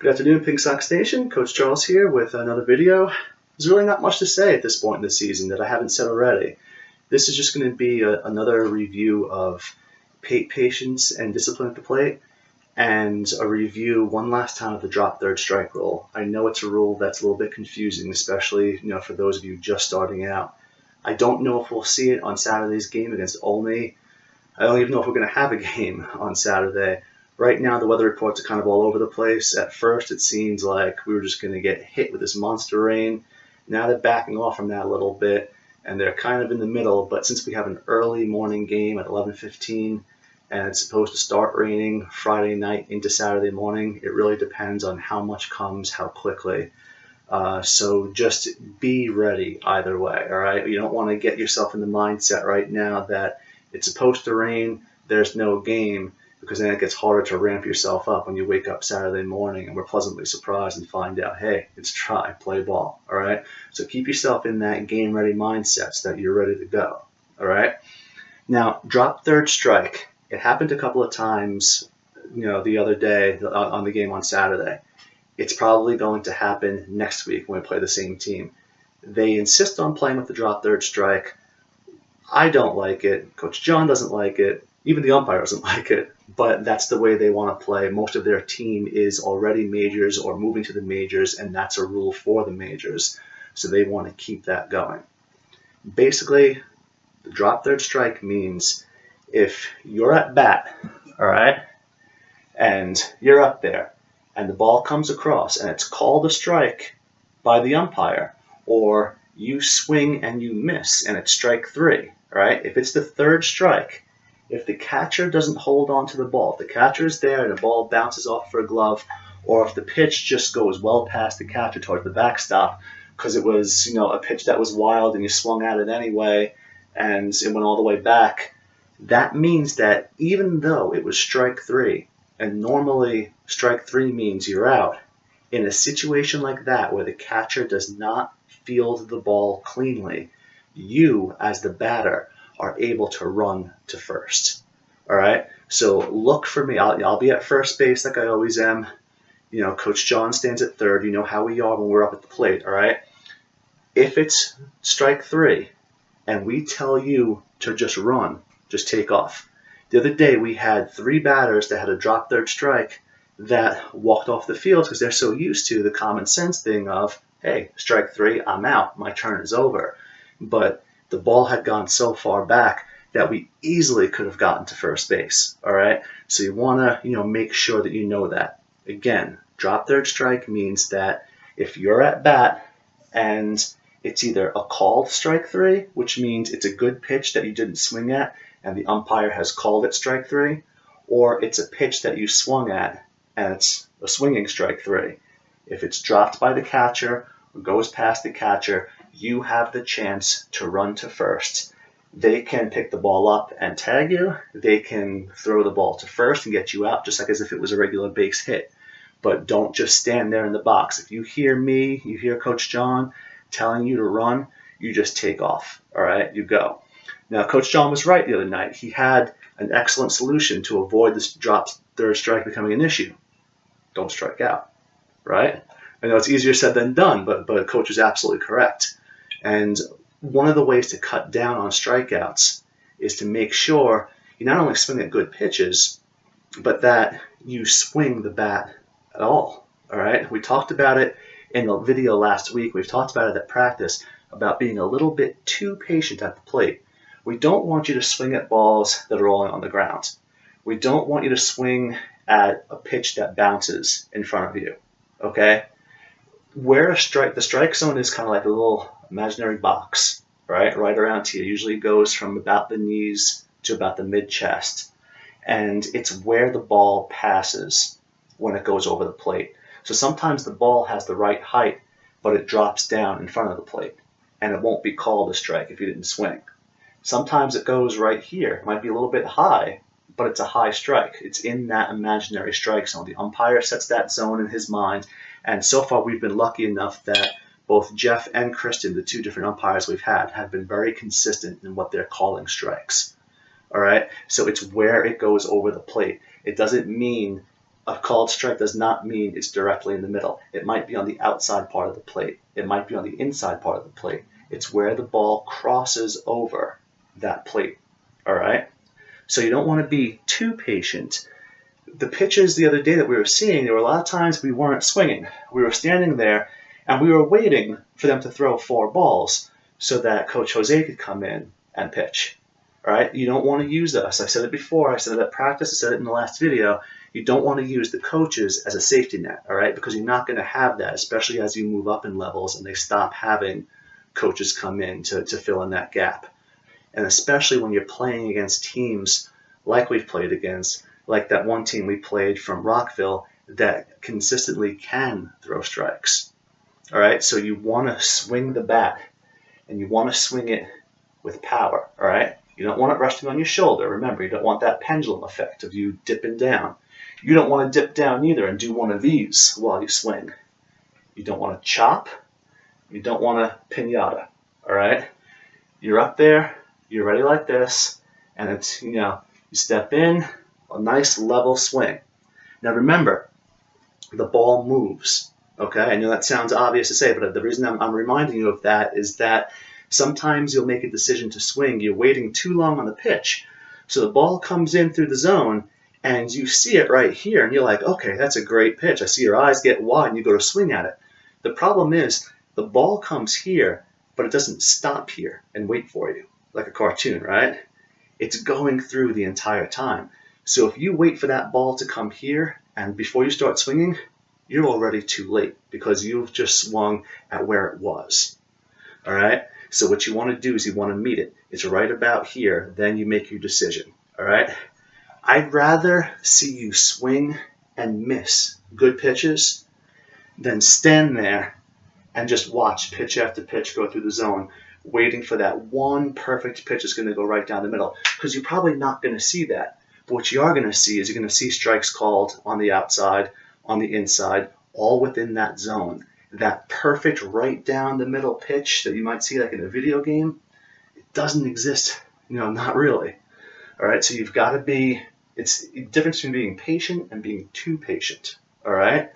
Good afternoon, Pink Sox Nation. Coach Charles here with another video. There's really not much to say at this point in the season that I haven't said already. This is just going to be another review of patience and discipline at the plate, and a review one last time of the drop third strike rule. I know it's a rule that's a little bit confusing, especially for those of you just starting out. I don't know if we'll see it on Saturday's game against Olney. I don't even know if we're going to have a game on Saturday. Right now, the weather reports are kind of all over the place. At first, it seems like we were just going to get hit with this monster rain. Now they're backing off from that a little bit, and they're kind of in the middle. But since we have an early morning game at 11:15, and it's supposed to start raining Friday night into Saturday morning, it really depends on how much comes, how quickly. So just be ready either way, all right? You don't want to get yourself in the mindset right now that it's supposed to rain, there's no game, because then it gets harder to ramp yourself up when you wake up Saturday morning and we're pleasantly surprised and find out, hey, it's dry, play ball, all right? So keep yourself in that game-ready mindset so that you're ready to go, all right? Now, drop third strike. It happened a couple of times, the other day on the game on Saturday. It's probably going to happen next week when we play the same team. They insist on playing with the drop third strike. I don't like it. Coach John doesn't like it. Even the umpire doesn't like it, but that's the way they want to play. Most of their team is already majors or moving to the majors, and that's a rule for the majors. So they want to keep that going. Basically, the drop third strike means if you're at bat, all right, and you're up there, and the ball comes across, and it's called a strike by the umpire, or you swing and you miss, and it's strike three, all right? If it's the third strike, if the catcher doesn't hold on to the ball, if the catcher is there and the ball bounces off for a glove, or if the pitch just goes well past the catcher towards the backstop because it was, a pitch that was wild and you swung at it anyway and it went all the way back, that means that even though it was strike three, and normally strike three means you're out, in a situation like that where the catcher does not field the ball cleanly, you as the batter are able to run to first. All right, so look for me. I'll be at first base like I always am. Coach John stands at third. You know how we are when we're up at the plate. All right, if it's strike three and we tell you to just run, just take off. The other day we had three batters that had a drop third strike that walked off the field because they're so used to the common sense thing of, hey, strike three, I'm out, my turn is over. But the ball had gone so far back that we easily could have gotten to first base, all right? So you want to, make sure that you know that. Again, drop third strike means that if you're at bat and it's either a called strike three, which means it's a good pitch that you didn't swing at and the umpire has called it strike three, or it's a pitch that you swung at and it's a swinging strike three. If it's dropped by the catcher or goes past the catcher, you have the chance to run to first. They can pick the ball up and tag you. They can throw the ball to first and get you out, just like as if it was a regular base hit. But don't just stand there in the box. If you hear me, you hear Coach John telling you to run, you just take off, all right? You go. Now, Coach John was right the other night. He had an excellent solution to avoid this drop third strike becoming an issue. Don't strike out, right? I know it's easier said than done, but Coach is absolutely correct. And one of the ways to cut down on strikeouts is to make sure you not only swing at good pitches, but that you swing the bat at all right? We talked about it in the video last week. We've talked about it at practice, about being a little bit too patient at the plate. We don't want you to swing at balls that are rolling on the ground. We don't want you to swing at a pitch that bounces in front of you, okay? Where the strike zone is kind of like a little imaginary box, right around here. Usually goes from about the knees to about the mid-chest. And it's where the ball passes when it goes over the plate. So sometimes the ball has the right height, but it drops down in front of the plate, and it won't be called a strike if you didn't swing. Sometimes it goes right here. It might be a little bit high, but it's a high strike. It's in that imaginary strike zone. The umpire sets that zone in his mind, and so far we've been lucky enough that both Jeff and Kristen, the two different umpires we've had, have been very consistent in what they're calling strikes. All right, so it's where it goes over the plate. It doesn't mean A called strike does not mean it's directly in the middle. It might be on the outside part of the plate. It might be on the inside part of the plate. It's where the ball crosses over that plate. All right? So you don't want to be too patient. The pitches the other day that we were seeing, there were a lot of times we weren't swinging. We were standing there and we were waiting for them to throw 4 balls so that Coach Jose could come in and pitch. All right? You don't want to use us. I said it before. I said it at practice. I said it in the last video. You don't want to use the coaches as a safety net, all right? Because you're not going to have that, especially as you move up in levels and they stop having coaches come in to fill in that gap. And especially when you're playing against teams like we've played against, like that one team we played from Rockville that consistently can throw strikes. All right, so you want to swing the bat and you want to swing it with power, all right? You don't want it resting on your shoulder. Remember, you don't want that pendulum effect of you dipping down. You don't want to dip down either and do one of these while you swing. You don't want to chop. You don't want to pinata, all right? You're up there, you're ready like this, and it's, you step in, a nice level swing. Now remember, the ball moves, okay? I know that sounds obvious to say, but the reason I'm reminding you of that is that sometimes you'll make a decision to swing, you're waiting too long on the pitch, so the ball comes in through the zone, and you see it right here, and you're like, okay, that's a great pitch. I see your eyes get wide, and you go to swing at it. The problem is, the ball comes here, but it doesn't stop here and wait for you, like a cartoon, right? It's going through the entire time. So if you wait for that ball to come here, and before you start swinging, you're already too late, because you've just swung at where it was, all right? So what you want to do is you want to meet it. It's right about here, then you make your decision, all right? I'd rather see you swing and miss good pitches than stand there and just watch pitch after pitch go through the zone, waiting for that one perfect pitch that's going to go right down the middle, because you're probably not going to see that. But what you are going to see is you're going to see strikes called on the outside, on the inside, all within that zone. That perfect right down the middle pitch that you might see like in a video game, it doesn't exist, not really. All right, so you've got to be, it's the difference between being patient and being too patient, all right?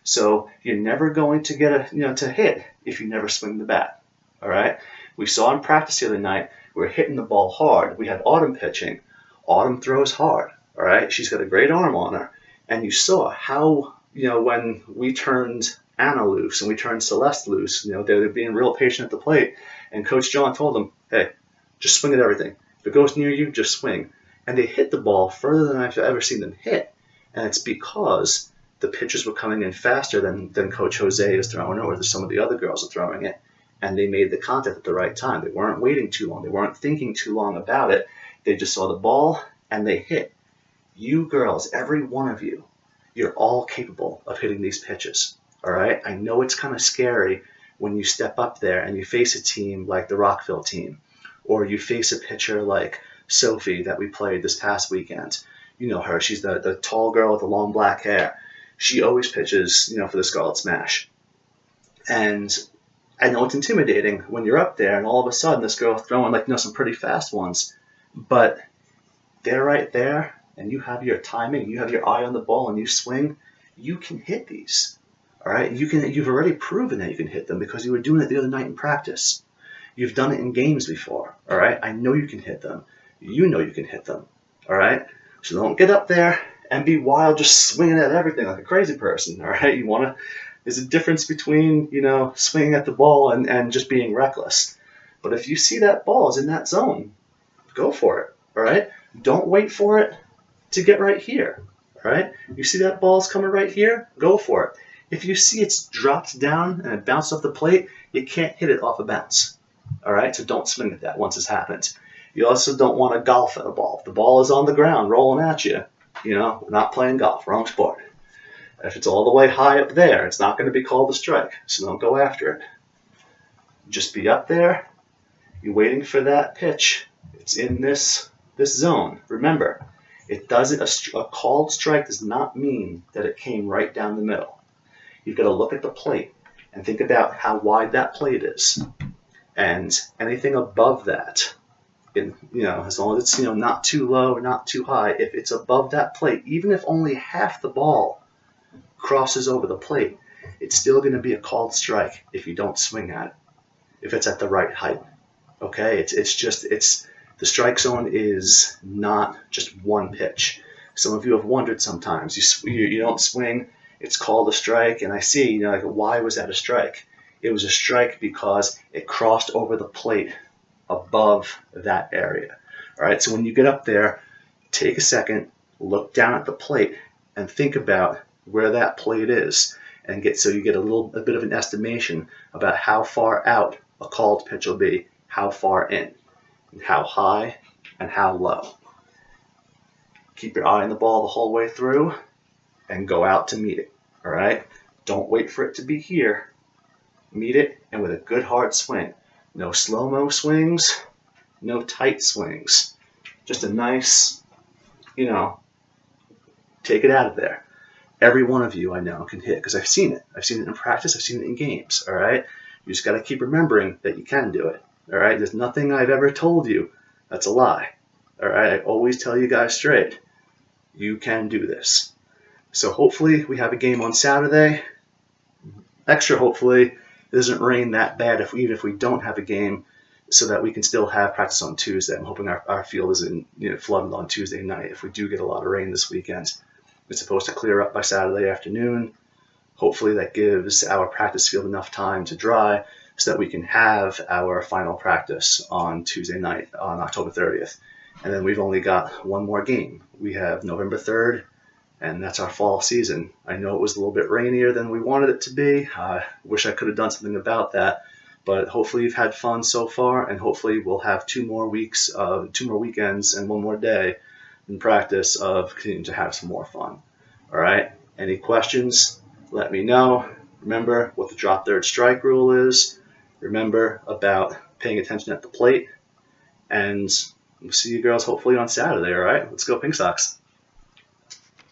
So you're never going to get to hit if you never swing the bat, all right? We saw in practice the other night, we were hitting the ball hard. We had Autumn pitching. Autumn throws hard, all right? She's got a great arm on her. And you saw how, when we turned Anna loose and we turned Celeste loose, they were being real patient at the plate. And Coach John told them, hey, just swing at everything. If it goes near you, just swing. And they hit the ball further than I've ever seen them hit. And it's because the pitchers were coming in faster than Coach Jose is throwing, or some of the other girls are throwing it. And they made the contact at the right time. They weren't waiting too long. They weren't thinking too long about it. They just saw the ball and they hit. You girls, every one of you, you're all capable of hitting these pitches. All right? I know it's kind of scary when you step up there and you face a team like the Rockville team, or you face a pitcher like Sophie that we played this past weekend. You know her. She's the tall girl with the long black hair. She always pitches, for the Scarlet Smash. And I know it's intimidating when you're up there and all of a sudden this girl throwing some pretty fast ones, but they're right there and you have your timing, you have your eye on the ball and you swing, you can hit these. All right, you've already proven that you can hit them because you were doing it the other night in practice. You've done it in games before. All right, I know you can hit them. You know you can hit them. All right, so don't get up there and be wild, just swinging at everything like a crazy person. All right, there's a difference between swinging at the ball and just being reckless. But if you see that ball is in that zone, go for it. All right, don't wait for it to get right here. All right, you see that ball's coming right here, go for it. If you see it's dropped down and it bounced off the plate, you can't hit it off a bounce. All right, so don't swing at that once it's happened. You also don't want to golf at a ball. If the ball is on the ground rolling at you, we're not playing golf, wrong sport. If it's all the way high up there, it's not going to be called a strike, so don't go after it. Just be up there, you're waiting for that pitch. It's in this zone. Remember, a called strike does not mean that it came right down the middle. You've got to look at the plate and think about how wide that plate is. And anything above that, as long as it's not too low or not too high, if it's above that plate, even if only half the ball crosses over the plate, it's still going to be a called strike if you don't swing at it, if it's at the right height. Okay, it's the strike zone is not just one pitch. Some of you have wondered sometimes, you don't swing, it's called a strike, and I see, you know, like, why was that a strike? It was a strike because it crossed over the plate above that area. All right, so when you get up there, take a second, look down at the plate, and think about where that plate is, and so you get a bit of an estimation about how far out a called pitch will be, how far in, and how high, and how low. Keep your eye on the ball the whole way through, and go out to meet it. All right, don't wait for it to be here. Meet it, and with a good hard swing. No slow-mo swings, no tight swings. Just a nice, you know, take it out of there. Every one of you I know can hit, because I've seen it. I've seen it in practice, I've seen it in games, all right? You just got to keep remembering that you can do it, all right? There's nothing I've ever told you that's a lie, all right? I always tell you guys straight, you can do this. So hopefully we have a game on Saturday. Extra hopefully, it doesn't rain that bad even if we don't have a game, so that we can still have practice on Tuesday. I'm hoping our field isn't, you know, flooded on Tuesday night if we do get a lot of rain this weekend. It's supposed to clear up by Saturday afternoon. Hopefully that gives our practice field enough time to dry so that we can have our final practice on Tuesday night on October 30th. And then we've only got one more game. We have November 3rd, and that's our fall season. I know it was a little bit rainier than we wanted it to be. I wish I could have done something about that. But hopefully you've had fun so far, and hopefully we'll have 2 more weeks, 2 more weekends, and 1 more day in practice of continuing to have some more fun. All right? Any questions? Let me know. Remember what the drop third strike rule is. Remember about paying attention at the plate. And we'll see you girls hopefully on Saturday, all right? Let's go Pink Sox.